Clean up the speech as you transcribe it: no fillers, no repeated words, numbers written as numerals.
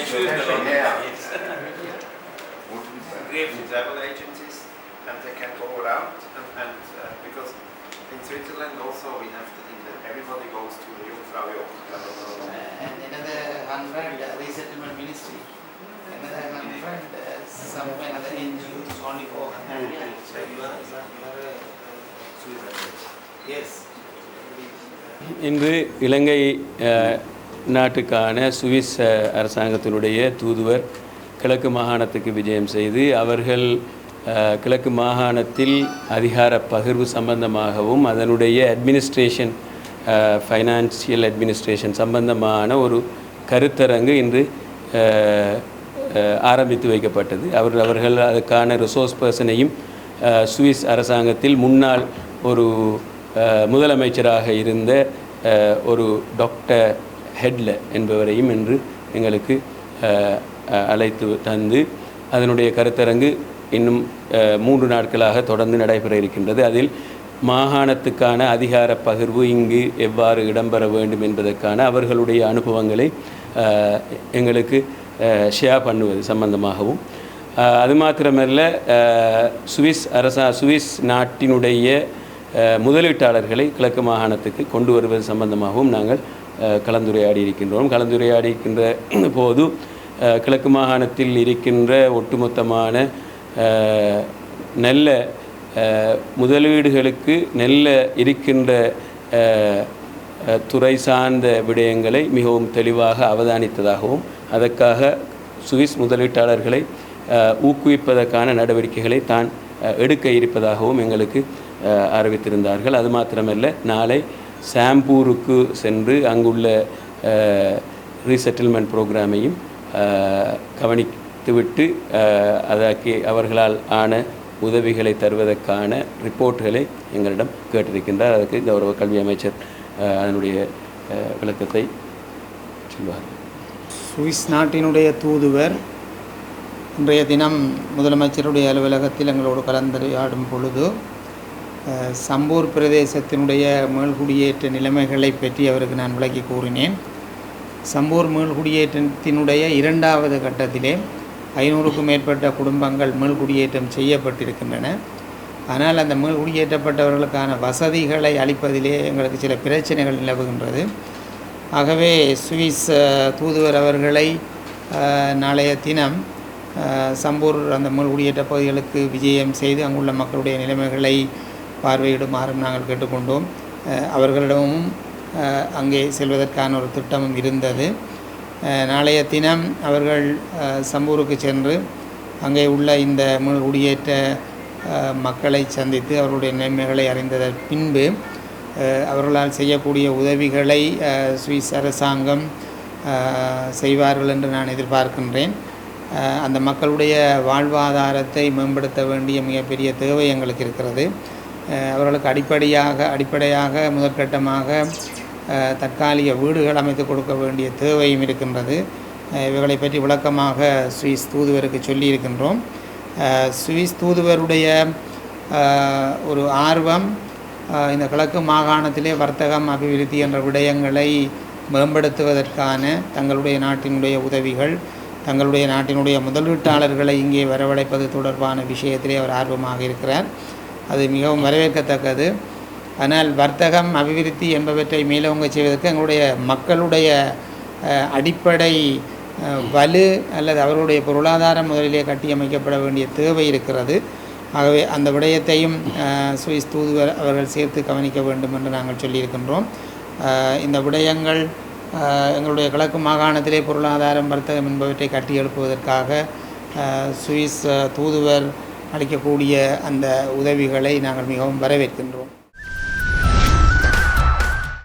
Great travel agencies, and they can go around, and because in Switzerland also we have the thing that everybody goes to the Jungfrau Joch. And another 100 resettlement ministry, another 100 some other NGOs only for 100. So you are yes. இன்று இலங்கை நாட்டுக்கான Swiss அரசாங்கத்தினுடைய தூதுவர் கிழக்கு மாகாணத்துக்கு விஜயம் செய்து அவர்கள் கிழக்கு மாகாணத்தில் அதிகார பகிர்வு சம்பந்தமாகவும் அதனுடைய அட்மினிஸ்ட்ரேஷன் ஃபைனான்சியல் அட்மினிஸ்ட்ரேஷன் சம்பந்தமான ஒரு கருத்தரங்கு இன்று ஆரம்பித்து வைக்கப்பட்டது. அவர்கள் அதுக்கான ரிசோர்ஸ் பர்சனையும் சுவிஸ் அரசாங்கத்தில் முன்னாள் ஒரு முதலமைச்சராக இருந்த ஒரு டாக்டர் ஹெட்ல என்பவரையும் இன்று எங்களுக்கு அழைத்து தந்து அதனுடைய கருத்தரங்கு இன்னும் 3 நாட்களாக தொடர்ந்து நடைபெற இருக்கின்றது. அதில் மாகாணத்துக்கான அதிகார பகிர்வு இங்கு எவ்வாறு இடம்பெற வேண்டும் என்பதற்கான அவர்களுடைய அனுபவங்களை எங்களுக்கு ஷேர் பண்ணுவது சம்பந்தமாகவும், அது மாத்திரமல்ல சுவிஸ் நாட்டினுடைய முதலீட்டாளர்களை கிழக்கு மாகாணத்துக்கு கொண்டு வருவது சம்பந்தமாகவும் நாங்கள் கலந்துரையாடி இருக்கின்றோம். கலந்துரையாடி இருக்கின்ற போது கிழக்கு மாகாணத்தில் இருக்கின்ற ஒட்டுமொத்தமான நல்ல முதலீடுகளுக்கு நல்ல இருக்கின்ற துறை சார்ந்த விடயங்களை மிகவும் தெளிவாக அவதானித்ததாகவும் அதற்காக சுவிஸ் முதலீட்டாளர்களை ஊக்குவிப்பதற்கான நடவடிக்கைகளை தான் எடுக்க இருப்பதாகவும் எங்களுக்கு அறிவித்திருந்தார்கள். அது மாத்திரமல்ல, நாளை சாம்பூருக்கு சென்று அங்குள்ள ரீசெட்டில்மெண்ட் ப்ரோக்ராமையும் கவனித்துவிட்டு அதற்கு அவர்களால் ஆன உதவிகளை தருவதற்கான ரிப்போர்ட்டுகளை எங்களிடம் கேட்டிருக்கின்றார். அதற்கு கௌரவ கல்வி அமைச்சர் அதனுடைய விளக்கத்தை சொல்வார். சுவிஸ் நாட்டினுடைய தூதுவர் இன்றைய தினம் முதலமைச்சருடைய அலுவலகத்தில் எங்களோடு கலந்துரையாடும் பொழுது சம்பூர் பிரதேசத்தினுடைய மேல்குடியேற்ற நிலைமைகளை பற்றி அவருக்கு நான் விளக்கி கூறினேன். சம்பூர் மேல்குடியேற்றத்தினுடைய 2வது கட்டத்திலே 500க்கும் மேற்பட்ட குடும்பங்கள் மேல்குடியேற்றம் செய்யப்பட்டிருக்கின்றன. ஆனால் அந்த மேல்குடியேற்றப்பட்டவர்களுக்கான வசதிகளை அளிப்பதிலே எங்களுக்கு சில பிரச்சனைகள் நிலவுகின்றது. ஆகவே சுவிஸ் தூதுவர் அவர்களை நாளைய தினம் சம்பூர் அந்த மேல்குடியேற்ற பகுதிகளுக்கு விஜயம் செய்து அங்குள்ள மக்களுடைய நிலைமைகளை பார்வையிடுமாறும் நாங்கள் கேட்டுக்கொண்டோம். அவர்களிடமும் அங்கே செல்வதற்கான ஒரு திட்டமும் இருந்தது. நாளைய தினம் அவர்கள் சம்பூருக்கு சென்று அங்கே உள்ள இந்த மேல்குடியேற்ற மக்களை சந்தித்து அவர்களுடைய நிலைமைகளை அறிந்ததன் பின்பு அவர்களால் செய்யக்கூடிய உதவிகளை சுவிஸ் அரசாங்கம் செய்வார்கள் என்று நான் எதிர்பார்க்கின்றேன். அந்த மக்களுடைய வாழ்வாதாரத்தை மேம்படுத்த வேண்டிய மிகப்பெரிய தேவை எங்களுக்கு இருக்கிறது. அவர்களுக்கு அடிப்படையாக முதற்கட்டமாக தற்காலிக வீடுகள் அமைத்து கொடுக்க வேண்டிய தேவையும் இருக்கின்றது. இவைகளை பற்றி விளக்கமாக சுவிஸ் தூதுவருக்கு சொல்லியிருக்கின்றோம். சுவிஸ் தூதுவருடைய ஒரு ஆர்வம் இந்த கிழக்கு மாகாணத்திலே வர்த்தகம் அபிவிருத்தி என்ற விடயங்களை மேம்படுத்துவதற்கான தங்களுடைய நாட்டினுடைய உதவிகள், தங்களுடைய நாட்டினுடைய முதலீட்டாளர்களை இங்கே வரவழைப்பது தொடர்பான விஷயத்திலே அவர் ஆர்வமாக இருக்கிறார். அது மிகவும் வரவேற்கத்தக்கது. ஆனால் வர்த்தகம் அபிவிருத்தி என்பவற்றை மேலோங்க செய்வதற்கு எங்களுடைய மக்களுடைய அடிப்படை வலு அல்லது அவர்களுடைய பொருளாதாரம் முதலிலே கட்டியமைக்கப்பட வேண்டிய தேவை இருக்கிறது. ஆகவே அந்த விடயத்தையும் சுவிஸ் தூதுவர் அவர்கள் சேர்த்து கவனிக்க வேண்டும் என்று நாங்கள் சொல்லியிருக்கின்றோம். இந்த விடயங்கள் எங்களுடைய கிழக்கு மாகாணத்திலே பொருளாதாரம் வர்த்தகம் என்பவற்றை கட்டி எழுப்புவதற்காக சுவிஸ் தூதுவர் அளிக்கக்கூடிய அந்த உதவிகளை நாங்கள் மிகவும் வரவேற்கின்றோம்.